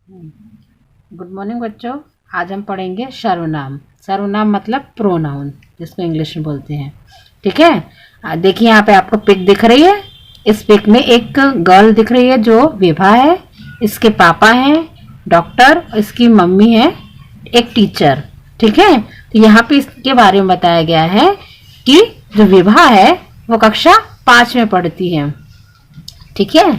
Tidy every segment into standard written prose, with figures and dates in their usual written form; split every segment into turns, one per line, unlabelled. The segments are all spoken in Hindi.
गुड मॉर्निंग बच्चों। आज हम पढ़ेंगे सर्वनाम। सर्वनाम मतलब प्रोनाउन, जिसको इंग्लिश में बोलते हैं। ठीक है, देखिए यहाँ पे आपको पिक दिख रही है। इस पिक में एक गर्ल दिख रही है जो विभा है। इसके पापा हैं डॉक्टर, इसकी मम्मी है एक टीचर। ठीक है, तो यहाँ पे इसके बारे में बताया गया है कि जो विभा है वो कक्षा 5 में पढ़ती है। ठीक है,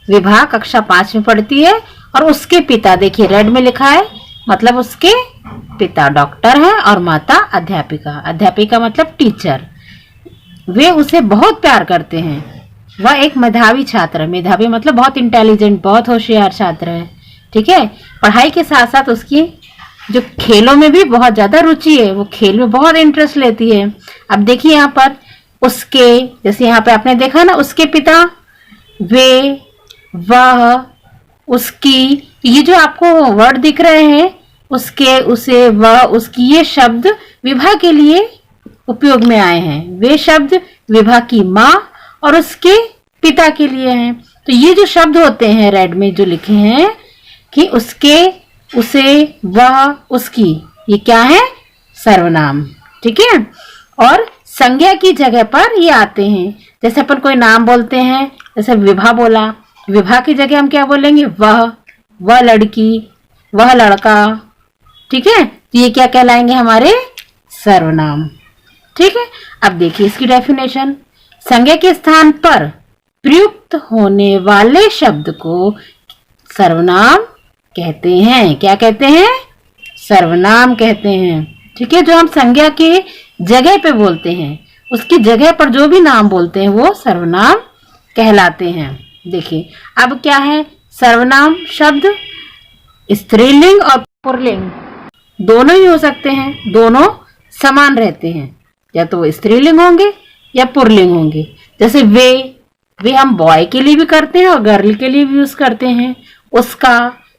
विभा कक्षा 5 में पढ़ती है और उसके पिता, देखिए रेड में लिखा है, मतलब उसके पिता डॉक्टर हैं और माता अध्यापिका। अध्यापिका मतलब टीचर। वे उसे बहुत प्यार करते हैं। वह एक मेधावी छात्र है। मेधावी मतलब बहुत इंटेलिजेंट, बहुत होशियार छात्र है। ठीक है, पढ़ाई के साथ साथ उसकी जो खेलों में भी बहुत ज्यादा रुचि है। वो खेल में बहुत इंटरेस्ट लेती है। अब देखिए यहाँ पर उसके, जैसे यहाँ पे आपने देखा ना, उसके पिता, वे, वह, उसकी, ये जो आपको वर्ड दिख रहे हैं, उसके, उसे, वह, उसकी, ये शब्द विभा के लिए उपयोग में आए हैं। वे शब्द विभा की माँ और उसके पिता के लिए हैं। तो ये जो शब्द होते हैं रेड में जो लिखे हैं कि उसके, उसे, वह, उसकी, ये क्या है? सर्वनाम। ठीक है, और संज्ञा की जगह पर ये आते हैं। जैसे अपन कोई नाम बोलते हैं, जैसे विभा बोला, विभा की जगह हम क्या बोलेंगे? वह लड़की, वह लड़का। ठीक है, तो ये क्या कहलाएंगे? हमारे सर्वनाम। ठीक है, अब देखिए इसकी डेफिनेशन। संज्ञा के स्थान पर प्रयुक्त होने वाले शब्द को सर्वनाम कहते हैं। क्या कहते हैं? सर्वनाम कहते हैं। ठीक है, जो हम संज्ञा के जगह पे बोलते हैं, उसकी जगह पर जो भी नाम बोलते हैं वो सर्वनाम कहलाते हैं। देखिए अब क्या है, सर्वनाम शब्द स्त्रीलिंग और पुल्लिंग दोनों ही हो सकते हैं। दोनों समान रहते हैं, या तो वो स्त्रीलिंग होंगे या पुल्लिंग होंगे। जैसे वे हम बॉय के लिए भी करते हैं और गर्ल के लिए भी यूज करते हैं। उसका,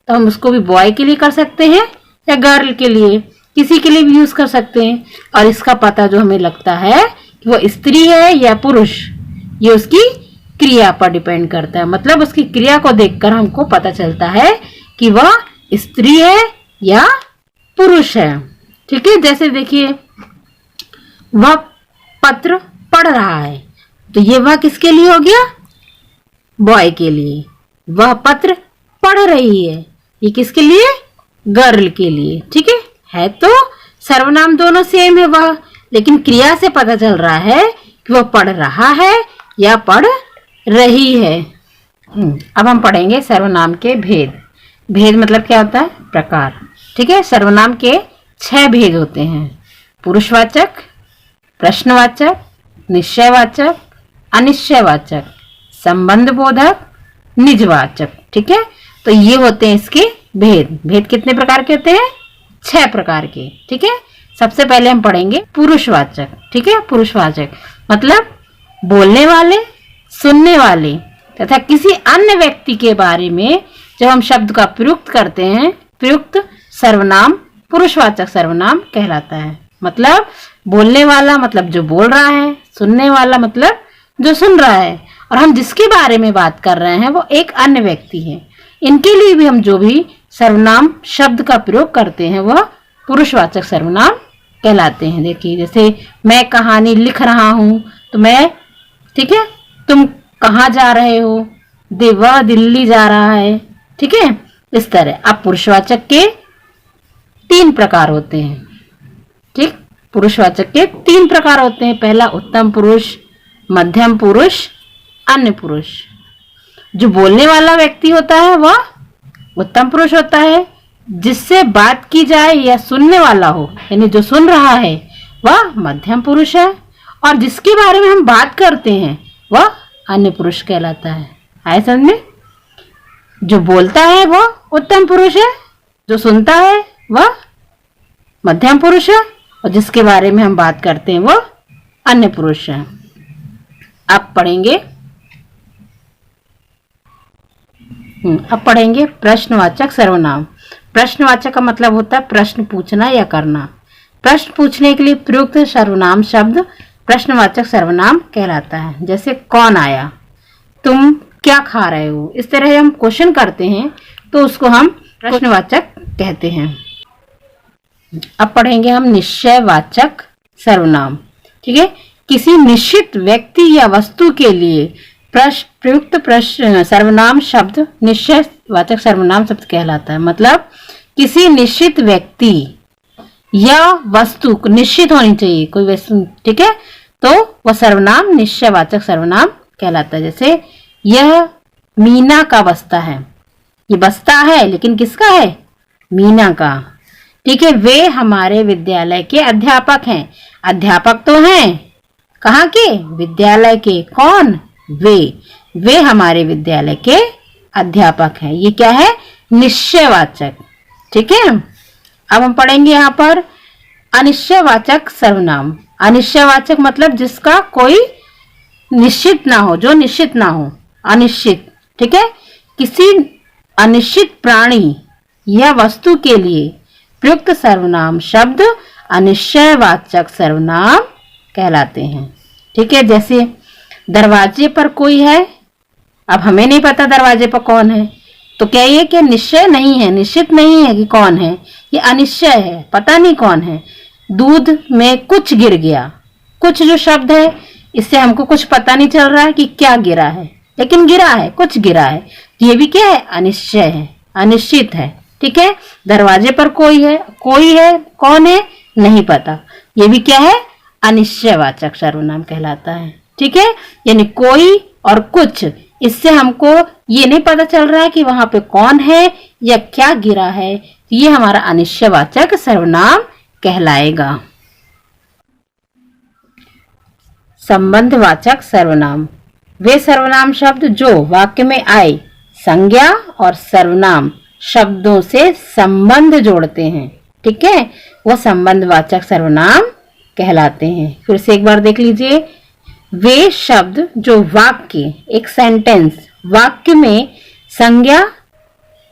तो हम उसको भी बॉय के लिए कर सकते हैं या गर्ल के लिए, किसी के लिए भी यूज कर सकते हैं। और इसका पता जो हमें लगता है कि वो स्त्री है या पुरुष, ये उसकी क्रिया पर डिपेंड करता है। मतलब उसकी क्रिया को देखकर हमको पता चलता है कि वह स्त्री है या पुरुष है। ठीक है, जैसे देखिए वह पत्र पढ़ रहा है, तो ये वह किसके लिए हो गया? बॉय के लिए। वह पत्र पढ़ रही है, ये किसके लिए? गर्ल के लिए। ठीक है तो सर्वनाम दोनों सेम है वह, लेकिन क्रिया से पता चल रहा है कि वह पढ़ रहा है या पढ़ रही है। अब हम पढ़ेंगे सर्वनाम के भेद। भेद मतलब क्या होता है? प्रकार। ठीक है, सर्वनाम के 6 भेद होते हैं। पुरुषवाचक, प्रश्नवाचक, निश्चयवाचक, अनिश्चयवाचक, संबंधबोधक, निजवाचक। ठीक है, तो ये होते हैं इसके भेद। भेद कितने प्रकार के होते हैं? 6 प्रकार के। ठीक है, सबसे पहले हम पढ़ेंगे पुरुषवाचक। ठीक है, पुरुषवाचक मतलब बोलने वाले, सुनने वाले तथा किसी अन्य व्यक्ति के बारे में जब हम शब्द का प्रयुक्त करते हैं, प्रयुक्त सर्वनाम पुरुषवाचक सर्वनाम कहलाता है। मतलब बोलने वाला मतलब जो बोल रहा है, सुनने वाला मतलब जो सुन रहा है, और हम जिसके बारे में बात कर रहे हैं वो एक अन्य व्यक्ति है। इनके लिए भी हम जो भी सर्वनाम शब्द का प्रयोग करते हैं वह पुरुषवाचक सर्वनाम कहलाते हैं। देखिए जैसे मैं कहानी लिख रहा हूं, तो मैं, ठीक है, तुम कहाँ जा रहे हो? वह दिल्ली जा रहा है। ठीक है, इस तरह। अब पुरुषवाचक के 3 प्रकार होते हैं। ठीक, पुरुषवाचक के 3 प्रकार होते हैं। पहला उत्तम पुरुष, मध्यम पुरुष, अन्य पुरुष। जो बोलने वाला व्यक्ति होता है वह उत्तम पुरुष होता है। जिससे बात की जाए या सुनने वाला हो, यानी जो सुन रहा है, वह मध्यम पुरुष है। और जिसके बारे में हम बात करते हैं वह अन्य पुरुष कहलाता है। आए समझ में? जो बोलता है वह उत्तम पुरुष है, जो सुनता है वह मध्यम पुरुष है, और जिसके बारे में हम बात करते हैं वह अन्य पुरुष है। अब पढ़ेंगे प्रश्नवाचक सर्वनाम। प्रश्नवाचक का मतलब होता है प्रश्न पूछना या करना। प्रश्न पूछने के लिए प्रयुक्त सर्वनाम शब्द प्रश्नवाचक सर्वनाम कहलाता है। जैसे कौन आया, तुम क्या खा रहे हो, इस तरह हम क्वेश्चन करते हैं तो उसको हम प्रश्नवाचक कहते हैं। अब पढ़ेंगे हम निश्चयवाचक सर्वनाम। ठीक है, किसी निश्चित व्यक्ति या वस्तु के लिए प्रयुक्त प्रश्न सर्वनाम शब्द निश्चयवाचक सर्वनाम शब्द कहलाता है। मतलब किसी निश्चित व्यक्ति या वस्तु निश्चित होनी चाहिए कोई वस्तु, ठीक है, तो वह सर्वनाम निश्चयवाचक सर्वनाम कहलाता है। जैसे यह मीना का बस्ता है, ये बस्ता है लेकिन किसका है? मीना का। ठीक है, वे हमारे विद्यालय के अध्यापक हैं। अध्यापक तो हैं कहाँ के? विद्यालय के। कौन? वे हमारे विद्यालय के अध्यापक हैं। ये क्या है? निश्चयवाचक। ठीक है, अब हम पढ़ेंगे यहाँ पर अनिश्चयवाचक सर्वनाम। अनिश्चयवाचक मतलब जिसका कोई निश्चित ना हो, जो निश्चित ना हो, अनिश्चित। ठीक है, किसी अनिश्चित प्राणी या वस्तु के लिए प्रयुक्त सर्वनाम शब्द अनिश्चयवाचक सर्वनाम कहलाते हैं। ठीक है, जैसे दरवाजे पर कोई है, अब हमें नहीं पता दरवाजे पर कौन है, तो क्या ये कि निश्चय नहीं है, निश्चित नहीं है कि कौन है, ये अनिश्चय है, पता नहीं कौन है। दूध में कुछ गिर गया, कुछ जो शब्द है इससे हमको कुछ पता नहीं चल रहा है कि क्या गिरा है, लेकिन गिरा है, कुछ गिरा है, ये भी क्या है? अनिश्चय है, अनिश्चित है। ठीक है, दरवाजे पर कोई है, कौन है नहीं पता, ये भी क्या है? अनिश्चयवाचक सर्वनाम कहलाता है। ठीक है, यानी कोई और कुछ, इससे हमको ये नहीं पता चल रहा है कि वहां पे कौन है या क्या गिरा है, ये हमारा अनिश्चयवाचक सर्वनाम कहलाएगा। संबंधवाचक सर्वनाम वे सर्वनाम शब्द जो वाक्य में आए संज्ञा और सर्वनाम शब्दों से संबंध जोड़ते हैं। ठीक है, वह संबंधवाचक सर्वनाम कहलाते हैं। फिर से एक बार देख लीजिए, वे शब्द जो वाक्य, एक सेंटेंस, वाक्य में संज्ञा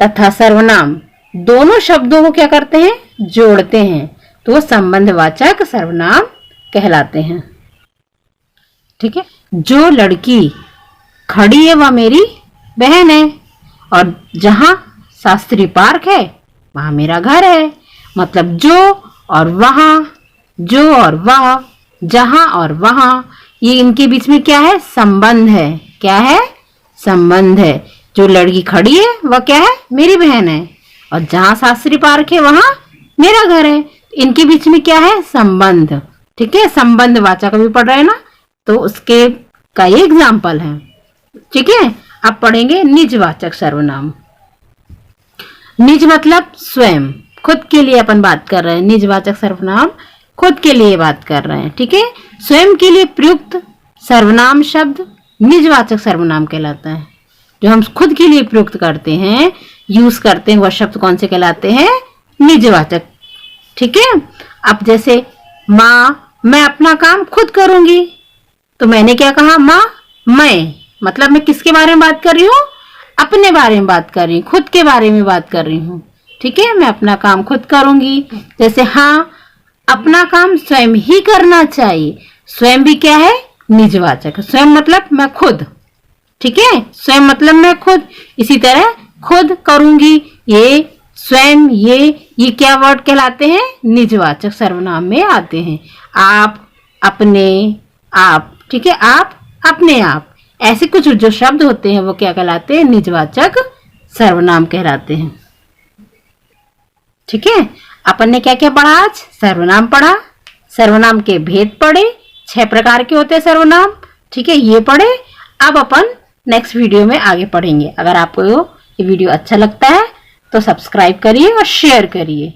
तथा सर्वनाम दोनों शब्दों को क्या करते हैं? जोड़ते हैं, तो वो संबंधवाचक सर्वनाम कहलाते हैं। ठीक है, जो लड़की खड़ी है वह मेरी बहन है, और जहां शास्त्री पार्क है वहां मेरा घर है। मतलब जो और वहां, जो और वह, जहां और वहां, ये इनके बीच में क्या है? संबंध है। क्या है? संबंध है। जो लड़की खड़ी है वह क्या है? मेरी बहन है, और जहां शास्त्री पार्क है वहां मेरा घर है। इनके बीच में क्या है? संबंध। ठीक है, संबंध वाचक भी पढ़ रहे हैं ना, तो उसके का ये एग्जाम्पल है। ठीक है, अब पढ़ेंगे निजवाचक सर्वनाम। निज मतलब स्वयं, खुद के लिए अपन बात कर रहे हैं। निजवाचक सर्वनाम खुद के लिए बात कर रहे हैं। ठीक है, स्वयं के लिए प्रयुक्त सर्वनाम शब्द निजवाचक सर्वनाम कहलाता है। जो हम खुद के लिए प्रयुक्त करते हैं, यूज करते हैं, वह शब्द कौन से कहलाते हैं? निजवाचक। ठीक है, अब जैसे माँ, मैं अपना काम खुद करूंगी, तो मैंने क्या कहा? माँ, मैं, मतलब मैं किसके बारे में बात कर रही हूँ? अपने बारे में बात कर रही हूँ, खुद के बारे में बात कर रही हूँ। ठीक है, मैं अपना काम खुद करूंगी। जैसे हाँ, अपना काम स्वयं ही करना चाहिए, स्वयं भी क्या है? निजवाचक। स्वयं मतलब मैं खुद। ठीक है, स्वयं मतलब मैं खुद। इसी तरह खुद करूंगी, ये स्वयं, ये क्या वर्ड कहलाते हैं? निजवाचक सर्वनाम में आते हैं। आप, अपने, आप। ठीक है, आप, अपने आप, ऐसे कुछ जो शब्द होते हैं वो क्या कहलाते हैं? निजवाचक सर्वनाम कहलाते हैं। ठीक है, अपन ने क्या क्या पढ़ा आज? सर्वनाम पढ़ा, सर्वनाम के भेद पढ़े, 6 प्रकार के होते हैं सर्वनाम। ठीक है, ये पढ़े। अब अपन नेक्स्ट वीडियो में आगे पढ़ेंगे। अगर आपको ये वीडियो अच्छा लगता है तो सब्सक्राइब करिए और शेयर करिए।